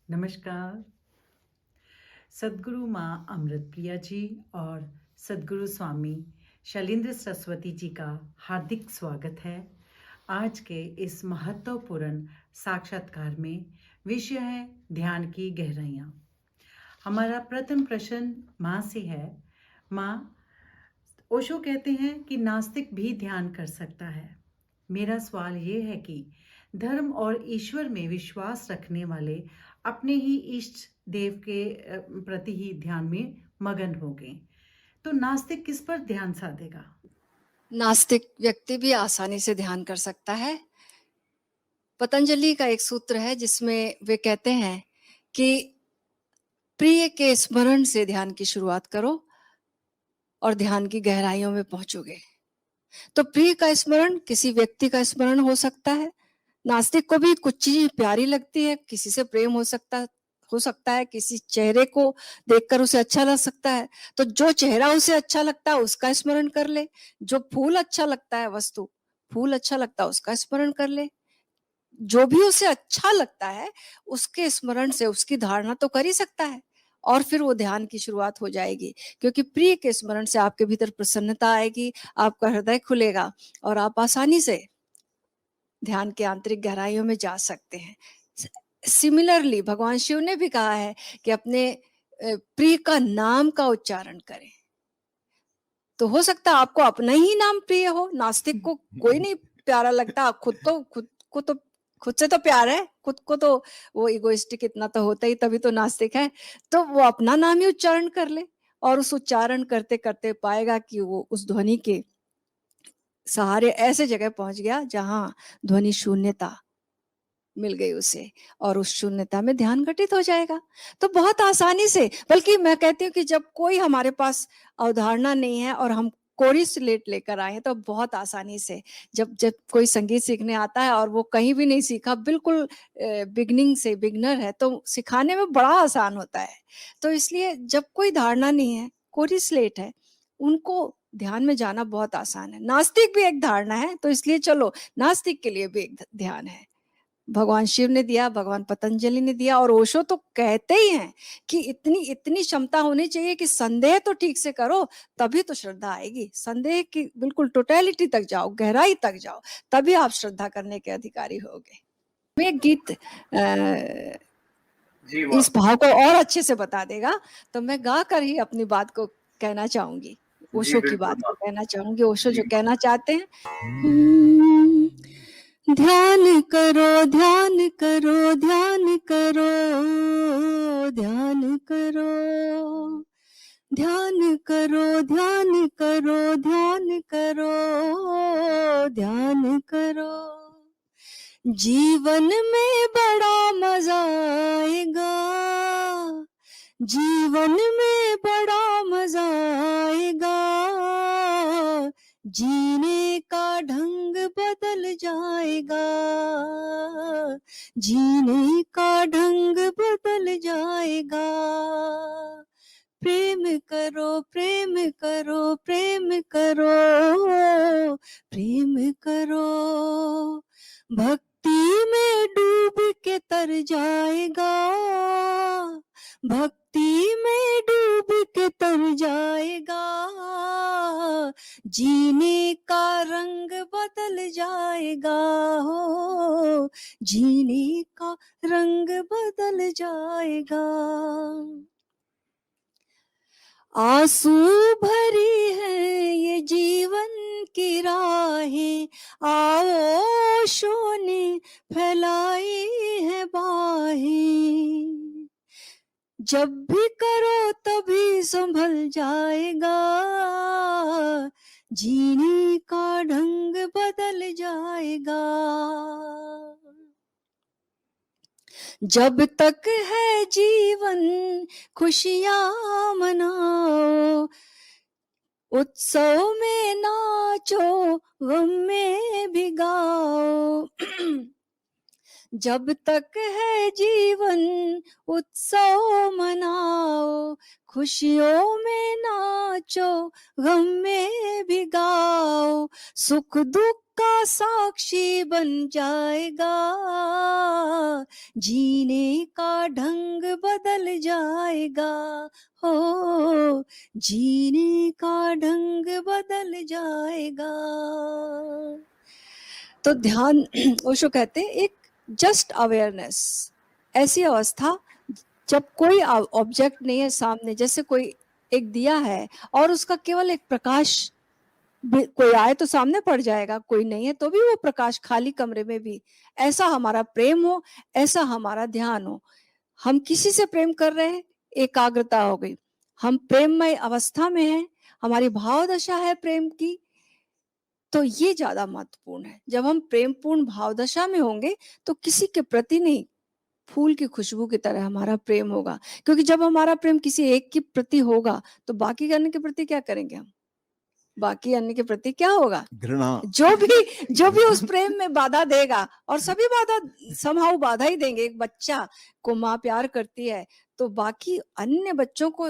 नमस्कार। सद्गुरु माँ अमृतप्रिया जी और सद्गुरु स्वामी शैलेंद्र सरस्वती जी का हार्दिक स्वागत है। आज के इस महत्वपूर्ण साक्षात्कार में विषय है ध्यान की गहराइयाँ। हमारा प्रथम प्रश्न माँ से है। माँ, ओशो कहते हैं कि नास्तिक भी ध्यान कर सकता है। मेरा सवाल ये है कि धर्म और ईश्वर में विश्वास रखने वाले अपने ही इष्ट देव के प्रति ही ध्यान में मगन हो गए, तो नास्तिक किस पर ध्यान साधेगा? नास्तिक व्यक्ति भी आसानी से ध्यान कर सकता है। पतंजलि का एक सूत्र है जिसमें वे कहते हैं कि प्रिय के स्मरण से ध्यान की शुरुआत करो और ध्यान की गहराइयों में पहुंचोगे। तो प्रिय का स्मरण किसी व्यक्ति का स्मरण हो सकता है। नास्तिक को भी कुछ चीज प्यारी लगती है, किसी से प्रेम हो सकता है, किसी चेहरे को देखकर उसे अच्छा लग सकता है। तो जो चेहरा उसे अच्छा लगता है उसका स्मरण कर ले। जो फूल अच्छा लगता है, वस्तु फूल अच्छा लगता है, उसका स्मरण कर ले। जो भी उसे अच्छा लगता है उसके स्मरण से उसकी धारणा तो कर ही सकता है, और फिर वो ध्यान की शुरुआत हो जाएगी। क्योंकि प्रिय के स्मरण से आपके भीतर प्रसन्नता आएगी, आपका हृदय खुलेगा और आप आसानी से ध्यान के आंतरिक गहराइयों में जा सकते हैं। सिमिलरली भगवान शिव ने भी कहा है कि अपने प्रिय का नाम का उच्चारण करें। तो हो सकता है आपको अपना ही नाम प्रिय हो। नास्तिक को कोई नहीं प्यारा लगता। खुद से तो प्यार है, खुद को तो वो इगोइस्टिक इतना तो होता ही, तभी तो नास्तिक है। तो वो अपना नाम ही उच्चारण कर ले और उस उच्चारण करते करते पाएगा कि वो उस ध्वनि के सहारे ऐसे जगह पहुंच गया जहां ध्वनि शून्यता मिल गई उसे, और उस शून्यता में ध्यान घटित हो जाएगा। तो बहुत आसानी से, बल्कि मैं कहती हूँ कि जब कोई हमारे पास अवधारणा नहीं है और हम कोरी स्लेट लेकर आए हैं, तो बहुत आसानी से जब जब कोई संगीत सीखने आता है और वो कहीं भी नहीं सीखा, बिल्कुल बिगनिंग से बिगनर है, तो सिखाने में बड़ा आसान होता है। तो इसलिए जब कोई धारणा नहीं है, कोरी स्लेट है, उनको ध्यान में जाना बहुत आसान है। नास्तिक भी एक धारणा है, तो इसलिए चलो नास्तिक के लिए भी एक ध्यान है। भगवान शिव ने दिया, भगवान पतंजलि ने दिया, और ओशो तो कहते ही हैं कि इतनी इतनी क्षमता होनी चाहिए कि संदेह तो ठीक से करो, तभी तो श्रद्धा आएगी। संदेह की बिल्कुल टोटलिटी तक जाओ, गहराई तक जाओ, तभी आप श्रद्धा करने के अधिकारी होगे। एक गीत जी वाह। इस भाव को और अच्छे से बता देगा, तो मैं गा कर ही अपनी बात को कहना चाहूंगी, जी ओशो की बिल्कुल बात को माँ। कहना चाहूंगी। ओशो जो जी कहना चाहते हैं, ध्यान करो, ध्यान करो, ध्यान करो, ध्यान करो, ध्यान करो, ध्यान करो, ध्यान करो, ध्यान करो। जीवन में बड़ा मजा आएगा, जीवन में बड़ा मजा आएगा, जीने का ढंग बदल जाएगा, जीने का ढंग बदल जाएगा। प्रेम करो, प्रेम करो, प्रेम करो, प्रेम करो। भक्ति में डूब के तर जाएगा, भक्ति में डूब के तर जाएगा, जीने का रंग बदल जाएगा, हो जीने का रंग बदल जाएगा। आंसू भरी है ये जीवन की राहें, आओ ओशो ने फैलाई है बाहें। जब भी करो तभी संभल जाएगा, जीने का ढंग बदल जाएगा। जब तक है जीवन खुशियां मनाओ, उत्सव में नाचो, गम में भी गाओ। जब तक है जीवन उत्सव मनाओ, खुशियों में नाचो, गम में भी गाओ, सुख दुख का साक्षी बन जाएगा, जीने का ढंग बदल जाएगा, हो जीने का ढंग बदल जाएगा। तो ध्यान ओशो कहते हैं एक जस्ट अवेयरनेस, ऐसी अवस्था जब कोई ऑब्जेक्ट नहीं है सामने, जैसे कोई एक दिया है और उसका केवल एक प्रकाश, कोई आए तो सामने पड़ जाएगा, कोई नहीं है तो भी वो प्रकाश खाली कमरे में भी, ऐसा हमारा प्रेम हो, ऐसा हमारा ध्यान हो। हम किसी से प्रेम कर रहे हैं, एकाग्रता हो गई, हम प्रेममय अवस्था में हैं, हमारी भाव दशा है प्रेम की, तो ये ज्यादा महत्वपूर्ण है। जब हम प्रेमपूर्ण भाव दशा में होंगे तो किसी के प्रति नहीं, फूल की खुशबू की तरह हमारा प्रेम होगा, क्योंकि जब हमारा प्रेम किसी एक के प्रति होगा तो बाकी अन्य के प्रति क्या करेंगे हम, बाकी अन्य के प्रति क्या होगा, घृणा। जो भी उस प्रेम में बाधा देगा, और सभी बाधा समहाउ बाधा ही देंगे। एक बच्चा को माँ प्यार करती है तो बाकी अन्य बच्चों को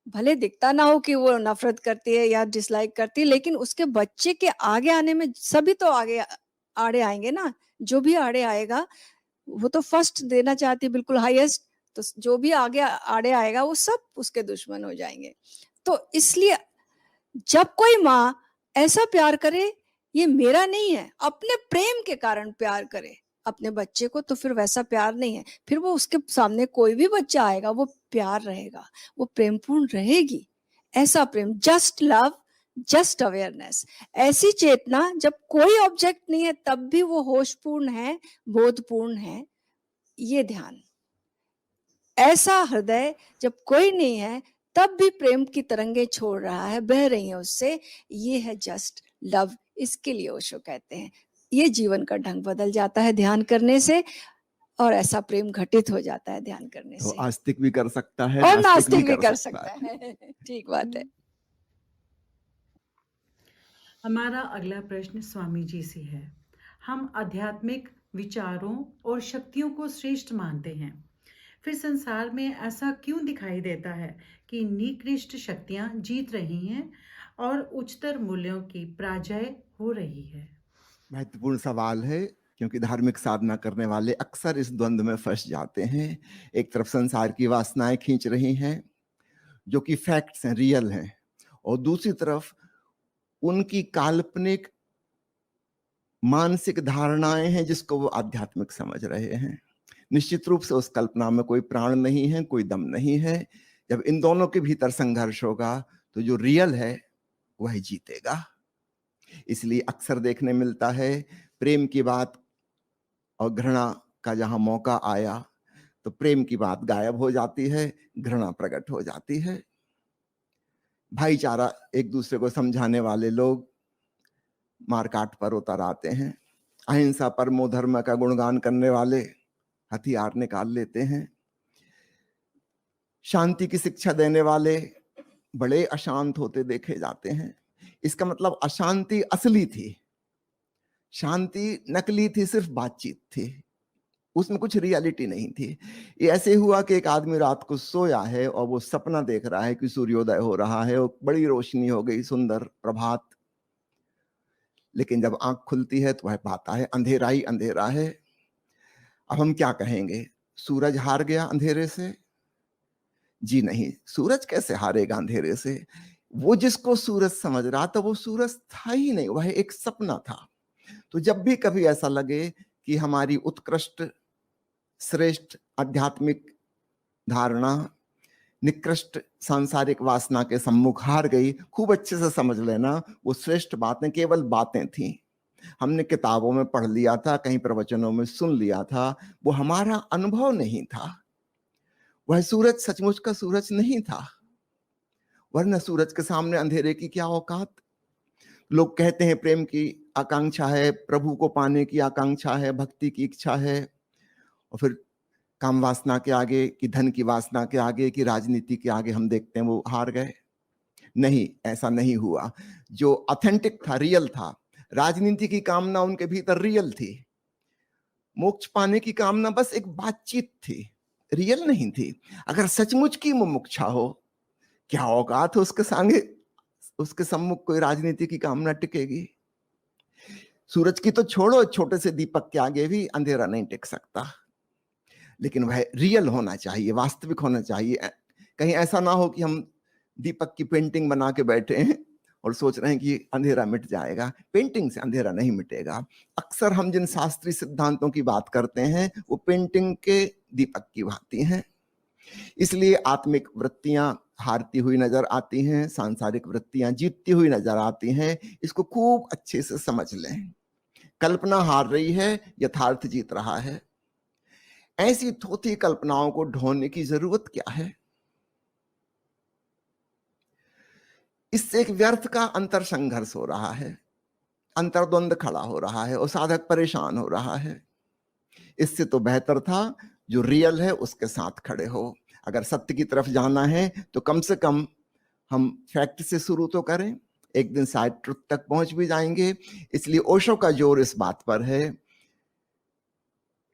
भले दिखता ना हो कि वो नफरत करती है या डिसलाइक करती है, लेकिन उसके बच्चे के आगे आने में सभी तो आगे आड़े आएंगे ना, जो भी आड़े आएगा वो तो फर्स्ट देना चाहती है, बिल्कुल हाईएस्ट, तो जो भी आगे आड़े आएगा वो सब उसके दुश्मन हो जाएंगे। तो इसलिए जब कोई माँ ऐसा प्यार करे, ये मेरा नहीं है, अपने प्रेम के कारण प्यार करे अपने बच्चे को, तो फिर वैसा प्यार नहीं है, फिर वो उसके सामने कोई भी बच्चा आएगा वो प्यार रहेगा, वो प्रेमपूर्ण रहेगी। ऐसा प्रेम, जस्ट लव, जस्ट अवेयरनेस, ऐसी चेतना जब कोई ऑब्जेक्ट नहीं है तब भी वो होशपूर्ण है, बोधपूर्ण है, ये ध्यान। ऐसा हृदय जब कोई नहीं है तब भी प्रेम की तरंगे छोड़ रहा है, बह रही है उससे, ये है जस्ट लव। इसके लिए ओशो कहते हैं ये जीवन का ढंग बदल जाता है ध्यान करने से, और ऐसा प्रेम घटित हो जाता है ध्यान करने तो से। आस्तिक भी कर सकता है और नास्तिक भी कर सकता है। ठीक बात है। हमारा अगला प्रश्न स्वामी जी से है। हम आध्यात्मिक विचारों और शक्तियों को श्रेष्ठ मानते हैं, फिर संसार में ऐसा क्यों दिखाई देता है कि निकृष्ट शक्तियां जीत रही हैं और उच्चतर मूल्यों की पराजय हो रही है? महत्वपूर्ण सवाल है, क्योंकि धार्मिक साधना करने वाले अक्सर इस द्वंद्व में फंस जाते हैं। एक तरफ संसार की वासनाएं खींच रही हैं जो कि फैक्ट्स हैं, रियल हैं, और दूसरी तरफ उनकी काल्पनिक मानसिक धारणाएं हैं जिसको वो आध्यात्मिक समझ रहे हैं। निश्चित रूप से उस कल्पना में कोई प्राण नहीं है, कोई दम नहीं है। जब इन दोनों के भीतर संघर्ष होगा तो जो रियल है वह जीतेगा। इसलिए अक्सर देखने मिलता है प्रेम की बात और घृणा का जहां मौका आया तो प्रेम की बात गायब हो जाती है, घृणा प्रकट हो जाती है। भाईचारा, एक दूसरे को समझाने वाले लोग मारकाट पर उतर आते हैं। अहिंसा परमो धर्म का गुणगान करने वाले हथियार निकाल लेते हैं। शांति की शिक्षा देने वाले बड़े अशांत होते देखे जाते हैं। इसका मतलब अशांति असली थी, शांति नकली थी, सिर्फ बातचीत थी, उसमें कुछ रियलिटी नहीं थी। ये ऐसे हुआ कि एक आदमी रात को सोया है और वो सपना देख रहा है कि सूर्योदय हो रहा है और बड़ी रोशनी हो गई, सुंदर प्रभात, लेकिन जब आंख खुलती है तो वह पाता है अंधेरा ही अंधेरा है। अब हम क्या कहेंगे, सूरज हार गया अंधेरे से? जी नहीं, सूरज कैसे हारेगा अंधेरे से? वो जिसको सूरज समझ रहा था वो सूरज था ही नहीं, वह एक सपना था। तो जब भी कभी ऐसा लगे कि हमारी उत्कृष्ट श्रेष्ठ आध्यात्मिक धारणा निकृष्ट सांसारिक वासना के सम्मुख हार गई, खूब अच्छे से समझ लेना वो श्रेष्ठ बातें केवल बातें थीं। हमने किताबों में पढ़ लिया था, कहीं प्रवचनों में सुन लिया था, वो हमारा अनुभव नहीं था। वह सूरज सचमुच का सूरज नहीं था, वरना सूरज के सामने अंधेरे की क्या औकात। लोग कहते हैं प्रेम की आकांक्षा है, प्रभु को पाने की आकांक्षा है, भक्ति की इच्छा है, और फिर काम वासना के आगे, कि धन की वासना के आगे, कि राजनीति के आगे हम देखते हैं वो हार गए। नहीं, ऐसा नहीं हुआ। जो ऑथेंटिक था, रियल था, राजनीति की कामना उनके भीतर रियल थी, मोक्ष पाने की कामना बस एक बातचीत थी, रियल नहीं थी। अगर सचमुच की मुमुक्षा हो क्या औकात है उसके संगे, उसके सम्मुख कोई राजनीति की कामना टिकेगी? सूरज की तो छोड़ो, छोटे से दीपक के आगे भी अंधेरा नहीं टिक सकता। लेकिन वह रियल होना चाहिए, वास्तविक होना चाहिए। कहीं ऐसा ना हो कि हम दीपक की पेंटिंग बना के बैठे हैं और सोच रहे हैं कि अंधेरा मिट जाएगा। पेंटिंग से अंधेरा नहीं मिटेगा। अक्सर हम जिन शास्त्रीय सिद्धांतों की बात करते हैं वो पेंटिंग के दीपक की भांति हैं। इसलिए आत्मिक वृत्तियां हारती हुई नजर आती हैं, सांसारिक वृत्तियां जीतती हुई नजर आती हैं। इसको खूब अच्छे से समझ लें। कल्पना हार रही है, यथार्थ जीत रहा है। ऐसी थोथी कल्पनाओं को ढोने की जरूरत क्या है? इससे एक व्यर्थ का अंतर संघर्ष हो रहा है, अंतर्द्वंद खड़ा हो रहा है और साधक परेशान हो रहा है। इससे तो बेहतर था जो रियल है उसके साथ खड़े हो। अगर सत्य की तरफ जाना है तो कम से कम हम फैक्ट से शुरू तो करें, एक दिन शायद ट्रुथ तक पहुंच भी जाएंगे। इसलिए ओशो का जोर इस बात पर है,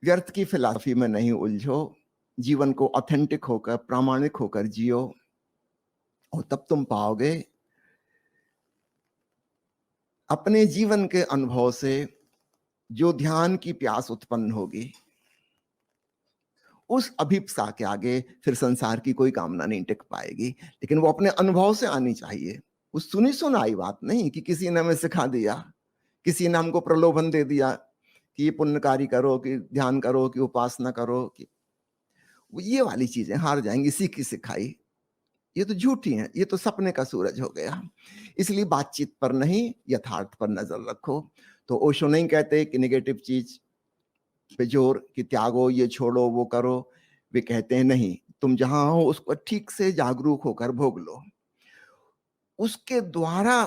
व्यर्थ की फिलॉसफी में नहीं उलझो, जीवन को ऑथेंटिक होकर, प्रामाणिक होकर जियो और तब तुम पाओगे अपने जीवन के अनुभव से जो ध्यान की प्यास उत्पन्न होगी, उस अभिप्सा के आगे फिर संसार की कोई कामना नहीं टिक पाएगी। लेकिन वो अपने अनुभव से आनी चाहिए। वो सुनी सुनाई बात नहीं कि किसी ने हमें सिखा दिया, किसी ने हमको प्रलोभन दे दिया कि ये पुण्य कार्य करो, कि ध्यान करो, कि उपासना करो, कि वो ये वाली चीजें हार जाएंगी। सीखी सिखाई ये तो झूठी है, ये तो सपने का सूरज हो गया। इसलिए बातचीत पर नहीं, यथार्थ पर नजर रखो। तो ओशो नहीं कहते कि निगेटिव चीज पे जोर कि त्यागो, ये छोड़ो, वो करो। वे कहते हैं नहीं, तुम जहां हो उसको ठीक से जागरूक होकर भोग लो। उसके द्वारा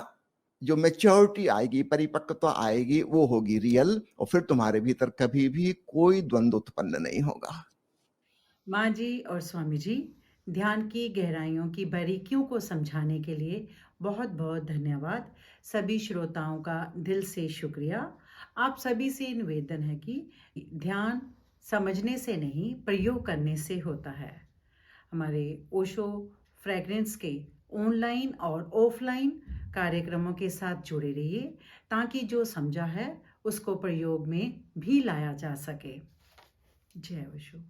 जो मैच्योरिटी आएगी, परिपक्वता आएगी, वो होगी रियल, और फिर तुम्हारे भीतर कभी भी कोई द्वंद्व उत्पन्न नहीं होगा। माँ जी और स्वामी जी, ध्यान की गहराइयों की बारीकियों को समझाने के लिए बहुत बहुत धन्यवाद। सभी श्रोताओं का दिल से शुक्रिया। आप सभी से निवेदन है कि ध्यान समझने से नहीं, प्रयोग करने से होता है। हमारे ओशो फ्रेग्रेंस के ऑनलाइन और ऑफलाइन कार्यक्रमों के साथ जुड़े रहिए ताकि जो समझा है उसको प्रयोग में भी लाया जा सके। जय ओशो।